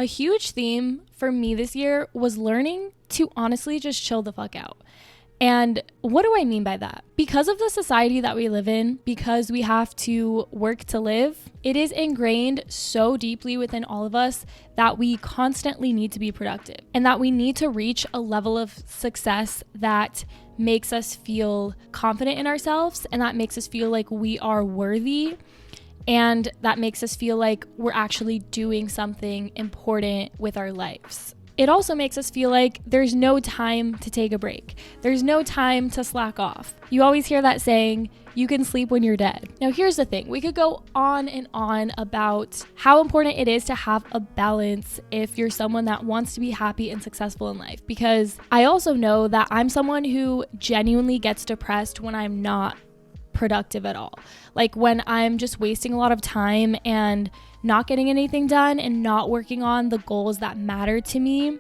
A huge theme for me this year was learning to honestly just chill the fuck out. And what do I mean by that? Because of the society that we live in, because we have to work to live, it is ingrained so deeply within all of us that we constantly need to be productive and that we need to reach a level of success that makes us feel confident in ourselves and that makes us feel like we are worthy and that makes us feel like we're actually doing something important with our lives. It also makes us feel like there's no time to take a break. There's no time to slack off. You always hear that saying, you can sleep when you're dead. Now, here's the thing. We could go on and on about how important it is to have a balance if you're someone that wants to be happy and successful in life. Because I also know that I'm someone who genuinely gets depressed when I'm not productive at all. Like when I'm just wasting a lot of time and not getting anything done and not working on the goals that matter to me,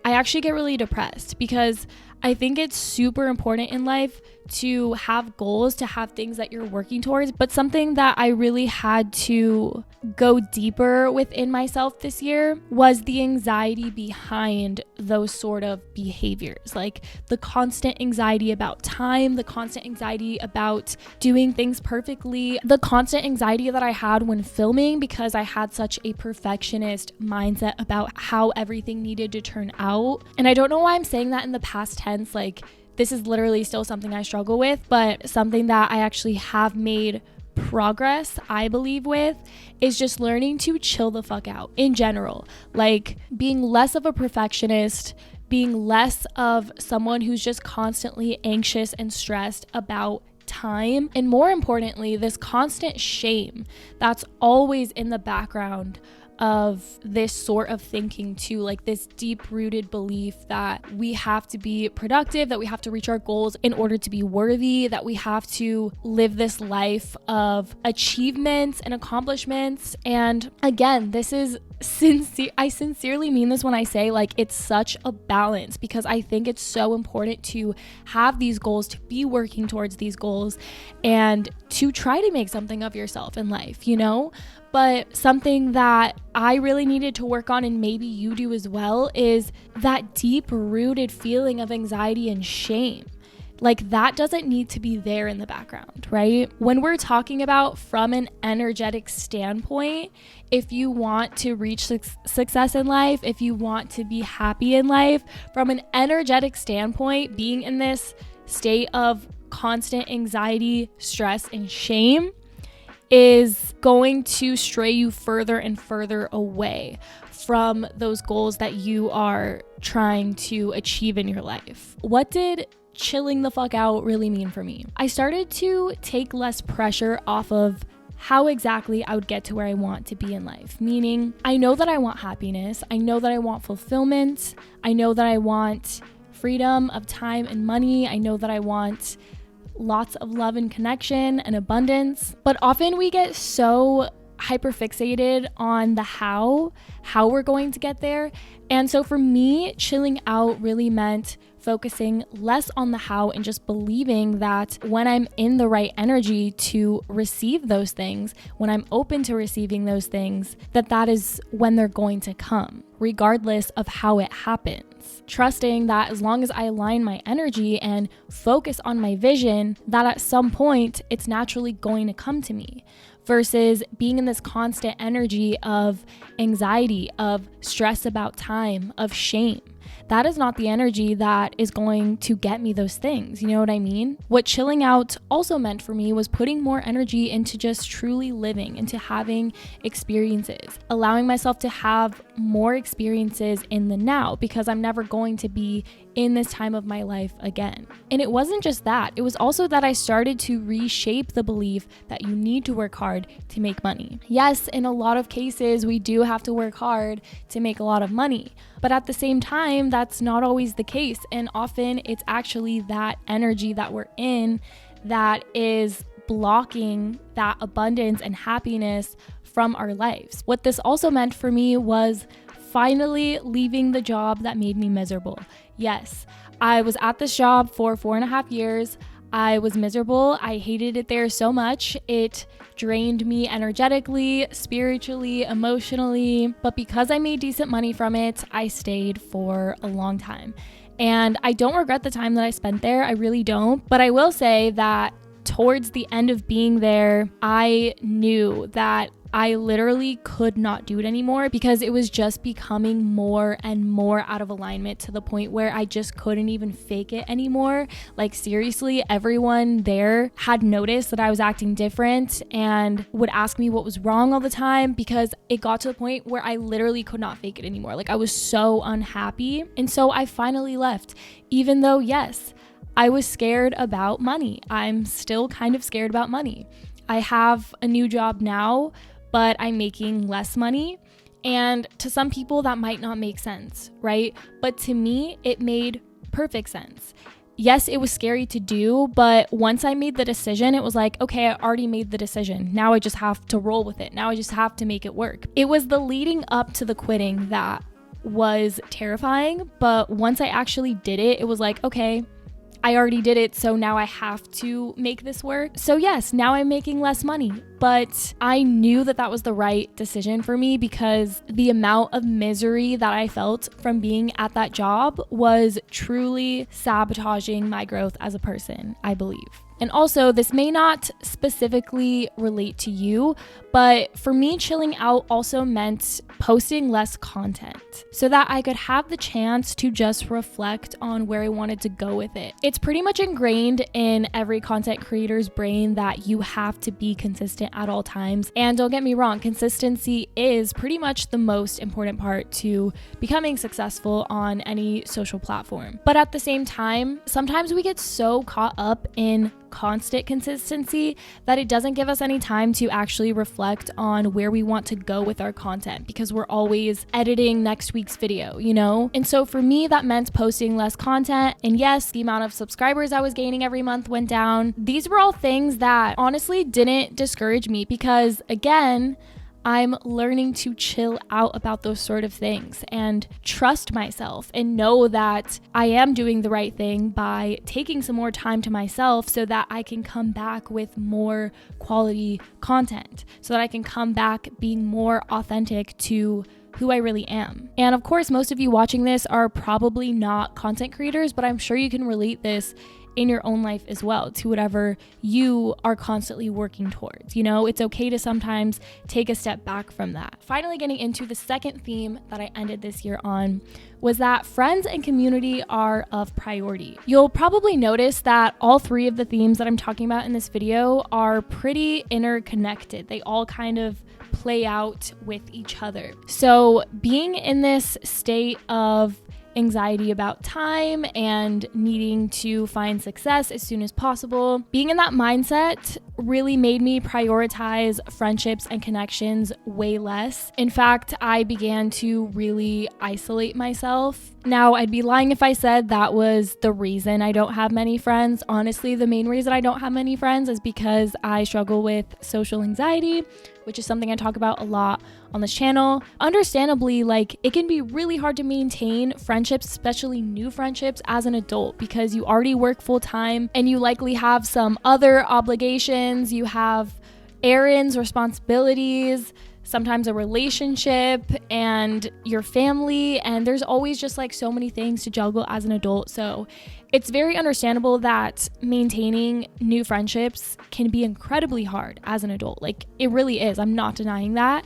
I actually get really depressed because I think it's super important in life to have goals, to have things that you're working towards. But something that I really had to go deeper within myself this year was the anxiety behind those sort of behaviors, like the constant anxiety about time, the constant anxiety about doing things perfectly, the constant anxiety that I had when filming because I had such a perfectionist mindset about how everything needed to turn out. And I don't know why I'm saying that in the past tense, like this is literally still something I struggle with, but something that I actually have made progress, I believe, with is just learning to chill the fuck out in general. Like being less of a perfectionist, being less of someone who's just constantly anxious and stressed about time. And more importantly, this constant shame that's always in the background of this sort of thinking too, like this deep-rooted belief that we have to be productive, that we have to reach our goals in order to be worthy, that we have to live this life of achievements and accomplishments. And again, this is sincere. I sincerely mean this when I say like it's such a balance, because I think it's so important to have these goals, to be working towards these goals, and to try to make something of yourself in life, you know? But something that I really needed to work on, and maybe you do as well, is that deep-rooted feeling of anxiety and shame. Like that doesn't need to be there in the background, right? When we're talking about from an energetic standpoint, if you want to reach success in life, if you want to be happy in life, from an energetic standpoint, being in this state of constant anxiety, stress, and shame is going to stray you further and further away from those goals that you are trying to achieve in your life. What did chilling the fuck out really mean for me? I started to take less pressure off of how exactly I would get to where I want to be in life. Meaning, I know that I want happiness. I know that I want fulfillment. I know that I want freedom of time and money. I know that I want lots of love and connection and abundance. But often we get so hyperfixated on the how we're going to get there. And so for me, chilling out really meant focusing less on the how and just believing that when I'm in the right energy to receive those things, when I'm open to receiving those things, that is when they're going to come, regardless of how it happens. Trusting that as long as I align my energy and focus on my vision, that at some point it's naturally going to come to me. Versus being in this constant energy of anxiety, of stress about time, of shame. That is not the energy that is going to get me those things. You know what I mean? What chilling out also meant for me was putting more energy into just truly living, into having experiences, allowing myself to have more experiences in the now, because I'm never going to be in this time of my life again. And it wasn't just that. It was also that I started to reshape the belief that you need to work hard to make money. Yes, in a lot of cases, we do have to work hard to make a lot of money. But at the same time, that's not always the case. And often it's actually that energy that we're in that is blocking that abundance and happiness from our lives. What this also meant for me was finally leaving the job that made me miserable. Yes, I was at this job for 4.5 years. I was miserable. I hated it there so much. It drained me energetically, spiritually, emotionally. But because I made decent money from it, I stayed for a long time. And I don't regret the time that I spent there. I really don't. But I will say that towards the end of being there, I knew that I literally could not do it anymore because it was just becoming more and more out of alignment to the point where I just couldn't even fake it anymore. Like seriously, everyone there had noticed that I was acting different and would ask me what was wrong all the time because it got to the point where I literally could not fake it anymore. Like I was so unhappy. And so I finally left, even though, yes, I was scared about money. I'm still kind of scared about money. I have a new job now, but I'm making less money. And to some people that might not make sense, right? But to me, it made perfect sense. Yes, it was scary to do, but once I made the decision, it was like, okay, I already made the decision. Now I just have to roll with it. Now I just have to make it work. It was the leading up to the quitting that was terrifying, but once I actually did it, it was like, okay, I already did it, so now I have to make this work. So yes, now I'm making less money, but I knew that that was the right decision for me because the amount of misery that I felt from being at that job was truly sabotaging my growth as a person, I believe. And also, this may not specifically relate to you, but for me, chilling out also meant posting less content so that I could have the chance to just reflect on where I wanted to go with it. It's pretty much ingrained in every content creator's brain that you have to be consistent at all times. And don't get me wrong, consistency is pretty much the most important part to becoming successful on any social platform. But at the same time, sometimes we get so caught up in constant consistency that it doesn't give us any time to actually reflect on where we want to go with our content because we're always editing next week's video, you know? And so for me, that meant posting less content. And yes, the amount of subscribers I was gaining every month went down. These were all things that honestly didn't discourage me because again, I'm learning to chill out about those sort of things and trust myself and know that I am doing the right thing by taking some more time to myself so that I can come back with more quality content, so that I can come back being more authentic to who I really am. And of course, most of you watching this are probably not content creators, but I'm sure you can relate this in your own life as well to whatever you are constantly working towards. You know, it's okay to sometimes take a step back from that. Finally, getting into the second theme that I ended this year on was that friends and community are of priority. You'll probably notice that all three of the themes that I'm talking about in this video are pretty interconnected. They all kind of play out with each other. So being in this state of anxiety about time and needing to find success as soon as possible, being in that mindset really made me prioritize friendships and connections way less. In fact, I began to really isolate myself. Now, I'd be lying if I said that was the reason I don't have many friends. Honestly, the main reason I don't have many friends is because I struggle with social anxiety, which is something I talk about a lot on this channel. Understandably, like, it can be really hard to maintain friendships, especially new friendships, as an adult because you already work full time and you likely have some other obligations. You have errands, responsibilities, sometimes a relationship and your family, and there's always just like so many things to juggle as an adult. So it's very understandable that maintaining new friendships can be incredibly hard as an adult. Like, it really is. I'm not denying that.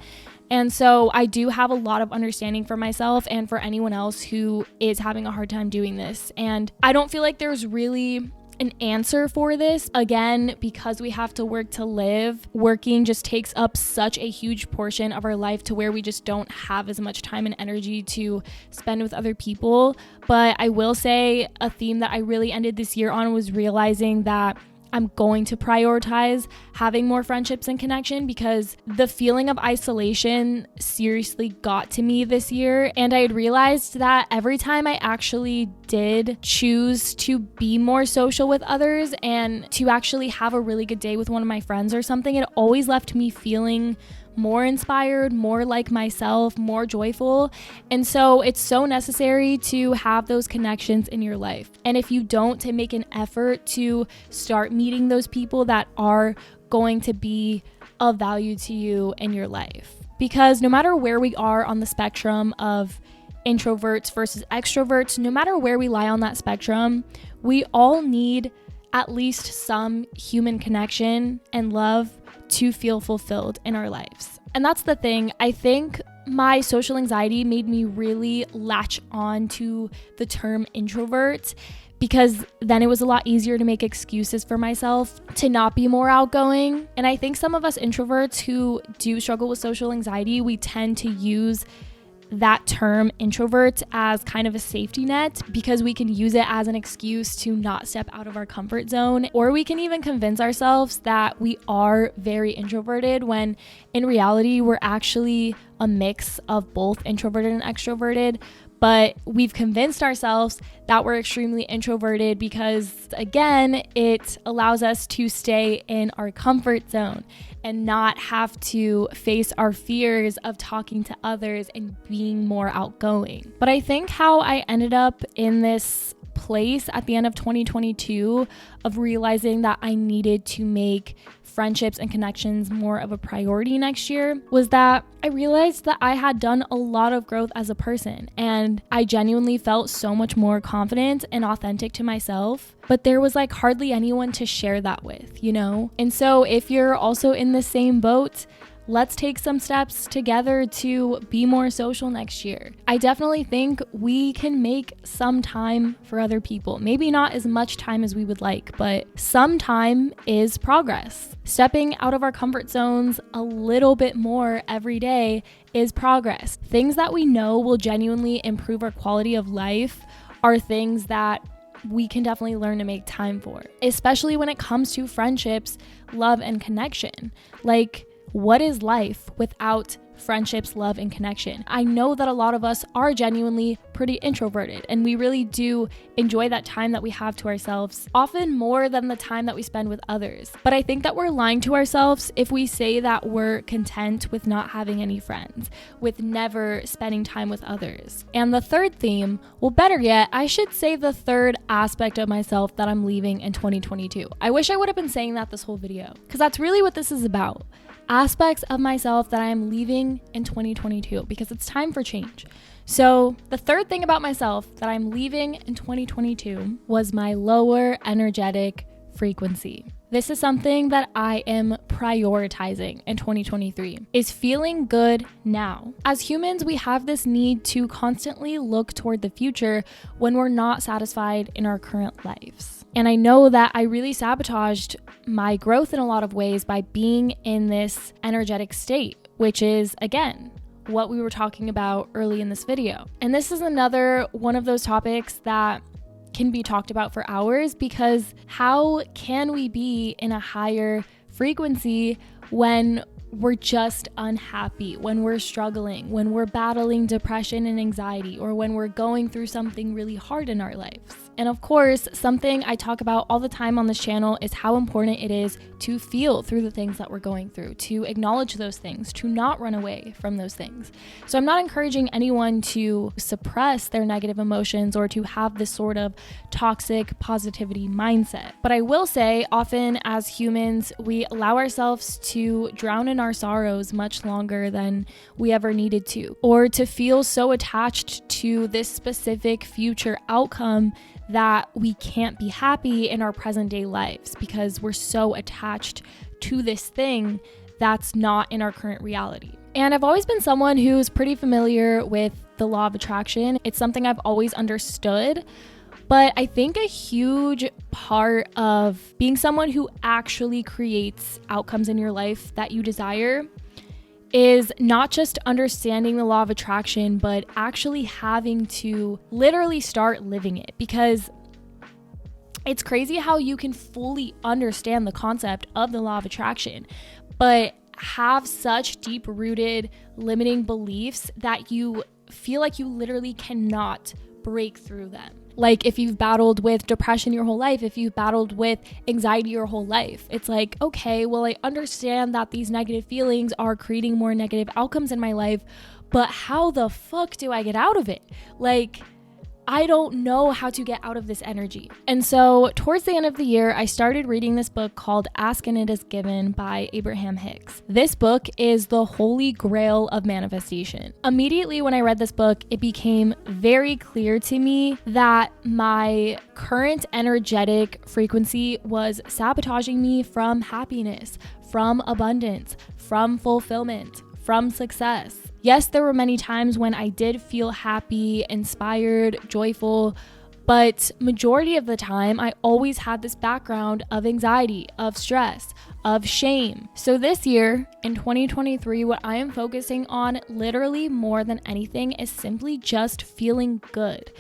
And so I do have a lot of understanding for myself and for anyone else who is having a hard time doing this. And I don't feel like there's really an answer for this. Again, because we have to work to live, working just takes up such a huge portion of our life to where we just don't have as much time and energy to spend with other people. But I will say a theme that I really ended this year on was realizing that I'm going to prioritize having more friendships and connection because the feeling of isolation seriously got to me this year. And I had realized that every time I actually did choose to be more social with others and to actually have a really good day with one of my friends or something, it always left me feeling more inspired, more like myself, more joyful. And so it's so necessary to have those connections in your life. And if you don't, to make an effort to start meeting those people that are going to be of value to you in your life. Because no matter where we are on the spectrum of introverts versus extroverts, no matter where we lie on that spectrum, we all need at least some human connection and love to feel fulfilled in our lives. And that's the thing. I think my social anxiety made me really latch on to the term introvert, because then it was a lot easier to make excuses for myself to not be more outgoing. And I think some of us introverts who do struggle with social anxiety, we tend to use that term introvert as kind of a safety net, because we can use it as an excuse to not step out of our comfort zone, or we can even convince ourselves that we are very introverted when in reality we're actually a mix of both introverted and extroverted. But we've convinced ourselves that we're extremely introverted because, again, it allows us to stay in our comfort zone and not have to face our fears of talking to others and being more outgoing. But I think how I ended up in this place at the end of 2022 of realizing that I needed to make friendships and connections more of a priority next year was that I realized that I had done a lot of growth as a person, and I genuinely felt so much more confident and authentic to myself, but there was like hardly anyone to share that with, you know? And so if you're also in the same boat, let's take some steps together to be more social next year. I definitely think we can make some time for other people. Maybe not as much time as we would like, but some time is progress. Stepping out of our comfort zones a little bit more every day is progress. Things that we know will genuinely improve our quality of life are things that we can definitely learn to make time for, especially when it comes to friendships, love, and connection. Like, what is life without friendships, love, and connection? I know that a lot of us are genuinely pretty introverted, and we really do enjoy that time that we have to ourselves, often more than the time that we spend with others. But I think that we're lying to ourselves if we say that we're content with not having any friends, with never spending time with others. And the third theme, well, better yet, I should say the third aspect of myself that I'm leaving in 2022. I wish I would have been saying that this whole video, because that's really what this is about. Aspects of myself that I am leaving in 2022, because it's time for change. So the third thing about myself that I'm leaving in 2022 was my lower energetic frequency. This is something that I am prioritizing in 2023, is feeling good now. As humans, we have this need to constantly look toward the future when we're not satisfied in our current lives. And I know that I really sabotaged my growth in a lot of ways by being in this energetic state, which is, again, what we were talking about early in this video. And this is another one of those topics that can be talked about for hours, because how can we be in a higher frequency when we're just unhappy, when we're struggling, when we're battling depression and anxiety, or when we're going through something really hard in our lives? And of course, something I talk about all the time on this channel is how important it is to feel through the things that we're going through, to acknowledge those things, to not run away from those things. So I'm not encouraging anyone to suppress their negative emotions or to have this sort of toxic positivity mindset. But I will say, often as humans, we allow ourselves to drown in our sorrows much longer than we ever needed to, or to feel so attached to this specific future outcome that we can't be happy in our present day lives because we're so attached to this thing that's not in our current reality. And I've always been someone who's pretty familiar with the law of attraction. It's something I've always understood. But I think a huge part of being someone who actually creates outcomes in your life that you desire is not just understanding the law of attraction, but actually having to literally start living it. Because it's crazy how you can fully understand the concept of the law of attraction, but have such deep-rooted limiting beliefs that you feel like you literally cannot break through them. Like if you've battled with depression your whole life, if you've battled with anxiety your whole life, it's like, okay, well, I understand that these negative feelings are creating more negative outcomes in my life, but how the fuck do I get out of it? Like, I don't know how to get out of this energy. And so towards the end of the year, I started reading this book called Ask and It Is Given by Abraham Hicks. This book is the holy grail of manifestation. Immediately when I read this book, it became very clear to me that my current energetic frequency was sabotaging me from happiness, from abundance, from fulfillment, from success. Yes, there were many times when I did feel happy, inspired, joyful, but majority of the time, I always had this background of anxiety, of stress, of shame. So this year, in 2023, what I am focusing on literally more than anything is simply just feeling good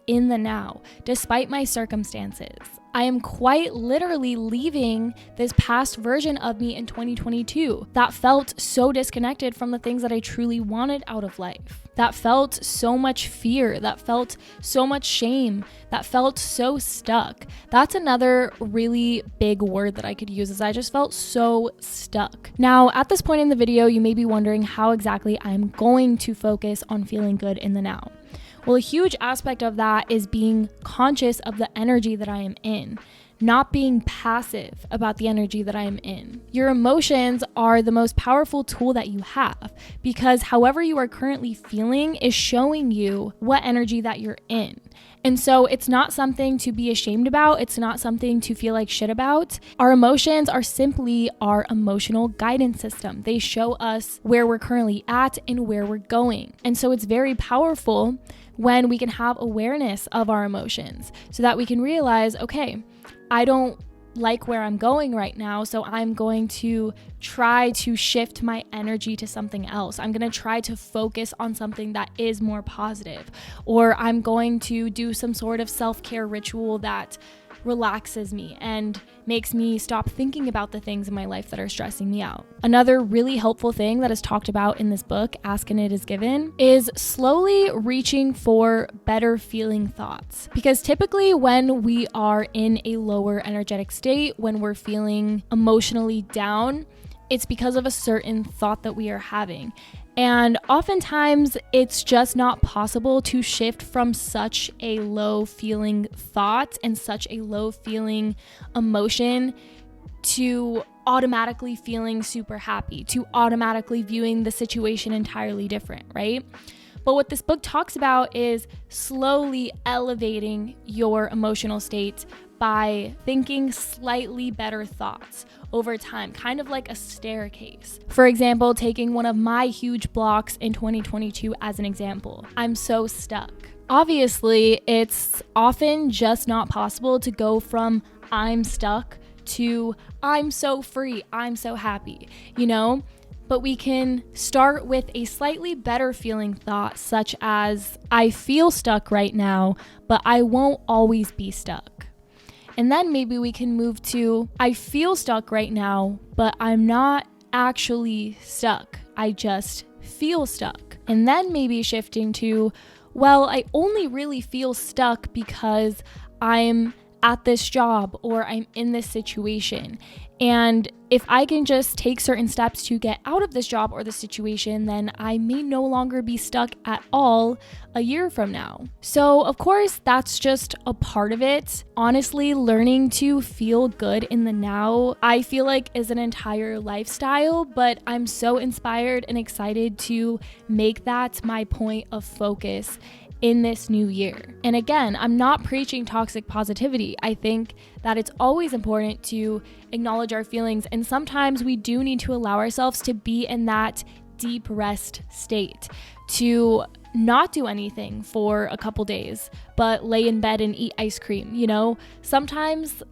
in the now, despite my circumstances. I am quite literally leaving this past version of me in 2022 that felt so disconnected from the things that I truly wanted out of life, that felt so much fear, that felt so much shame, that felt so stuck. That's another really big word that I could use, is I just felt so stuck. Now, at this point in the video, you may be wondering how exactly I'm going to focus on feeling good in the now. Well, a huge aspect of that is being conscious of the energy that I am in, not being passive about the energy that I am in. Your emotions are the most powerful tool that you have, because however you are currently feeling is showing you what energy that you're in. And so it's not something to be ashamed about. It's not something to feel like shit about. Our emotions are simply our emotional guidance system. They show us where we're currently at and where we're going. And so it's very powerful when we can have awareness of our emotions so that we can realize, okay, I don't like where I'm going right now, so I'm going to try to shift my energy to something else. I'm going to try to focus on something that is more positive, or I'm going to do some sort of self-care ritual that relaxes me and makes me stop thinking about the things in my life that are stressing me out. Another really helpful thing that is talked about in this book, Ask and It Is Given, is slowly reaching for better feeling thoughts. Because typically when we are in a lower energetic state, when we're feeling emotionally down, it's because of a certain thought that we are having. And oftentimes it's just not possible to shift from such a low feeling thought and such a low feeling emotion to automatically feeling super happy, to automatically viewing the situation entirely different, right? But what this book talks about is slowly elevating your emotional state by thinking slightly better thoughts over time, kind of like a staircase. For example, taking one of my huge blocks in 2022 as an example, I'm so stuck. Obviously, it's often just not possible to go from I'm stuck to I'm so free, I'm so happy, you know? But we can start with a slightly better feeling thought, such as I feel stuck right now, but I won't always be stuck. And then maybe we can move to I feel stuck right now, but I'm not actually stuck. I just feel stuck. And then maybe shifting to, well, I only really feel stuck because I'm at this job or I'm in this situation. And if I can just take certain steps to get out of this job or the situation, then I may no longer be stuck at all a year from now. So of course, that's just a part of it. Honestly, learning to feel good in the now, I feel like is an entire lifestyle, but I'm so inspired and excited to make that my point of focus in this new year. And again, I'm not preaching toxic positivity. I think that it's always important to acknowledge our feelings, and sometimes we do need to allow ourselves to be in that deep rest state, to not do anything for a couple days, but lay in bed and eat ice cream, you know? Sometimes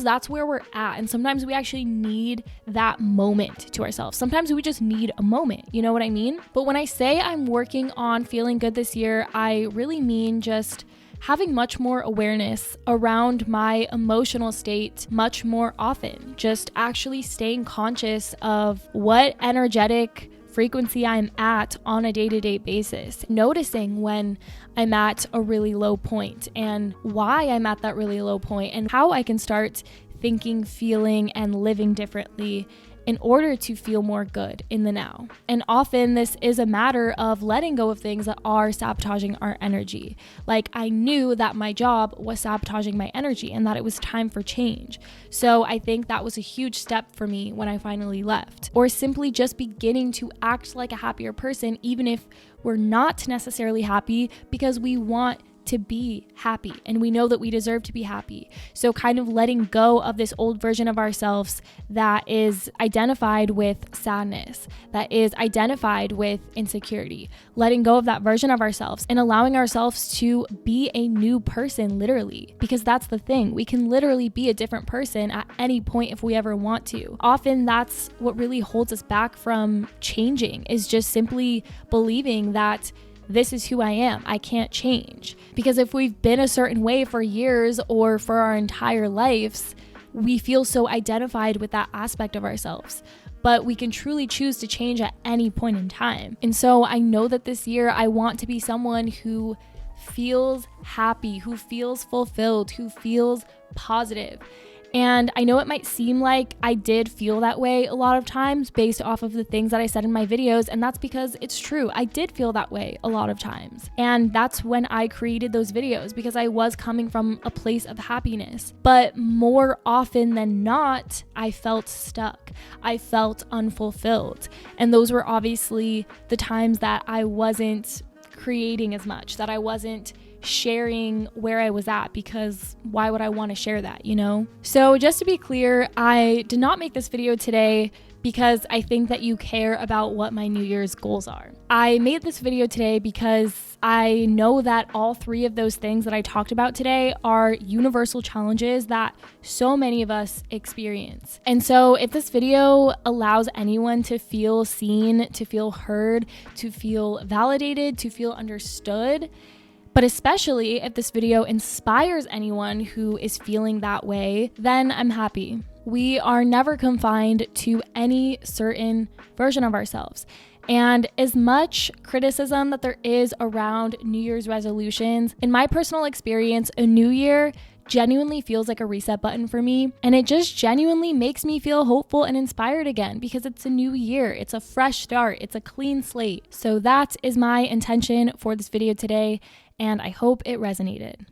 that's where we're at, and sometimes we actually need that moment to ourselves. Sometimes we just need a moment, you know what I mean? But when I say I'm working on feeling good this year, I really mean just having much more awareness around my emotional state much more often. Just actually staying conscious of what energetic frequency I'm at on a day-to-day basis, noticing when I'm at a really low point and why I'm at that really low point and how I can start thinking, feeling, and living differently in order to feel more good in the now. And often this is a matter of letting go of things that are sabotaging our energy. Like, I knew that my job was sabotaging my energy and that it was time for change. So I think that was a huge step for me when I finally left. Or simply just beginning to act like a happier person, even if we're not necessarily happy, because we want to be happy and we know that we deserve to be happy. So kind of letting go of this old version of ourselves that is identified with sadness, that is identified with insecurity, letting go of that version of ourselves and allowing ourselves to be a new person, literally, because that's the thing. We can literally be a different person at any point if we ever want to. Often that's what really holds us back from changing, is just simply believing that this is who I am. I can't change. Because if we've been a certain way for years or for our entire lives, we feel so identified with that aspect of ourselves. But we can truly choose to change at any point in time. And so I know that this year I want to be someone who feels happy, who feels fulfilled, who feels positive. And I know it might seem like I did feel that way a lot of times based off of the things that I said in my videos, and that's because it's true. I did feel that way a lot of times. And that's when I created those videos, because I was coming from a place of happiness. But more often than not, I felt stuck. I felt unfulfilled. And those were obviously the times that I wasn't creating as much, that I wasn't sharing where I was at, because why would I want to share that, you know? So just to be clear, I did not make this video today because I think that you care about what my New Year's goals are. I made this video today because I know that all three of those things that I talked about today are universal challenges that so many of us experience. And so if this video allows anyone to feel seen, to feel heard, to feel validated, to feel understood, but especially if this video inspires anyone who is feeling that way, then I'm happy. We are never confined to any certain version of ourselves. And as much criticism that there is around New Year's resolutions, in my personal experience, a new year genuinely feels like a reset button for me. And it just genuinely makes me feel hopeful and inspired again, because it's a new year. It's a fresh start. It's a clean slate. So that is my intention for this video today, and I hope it resonated.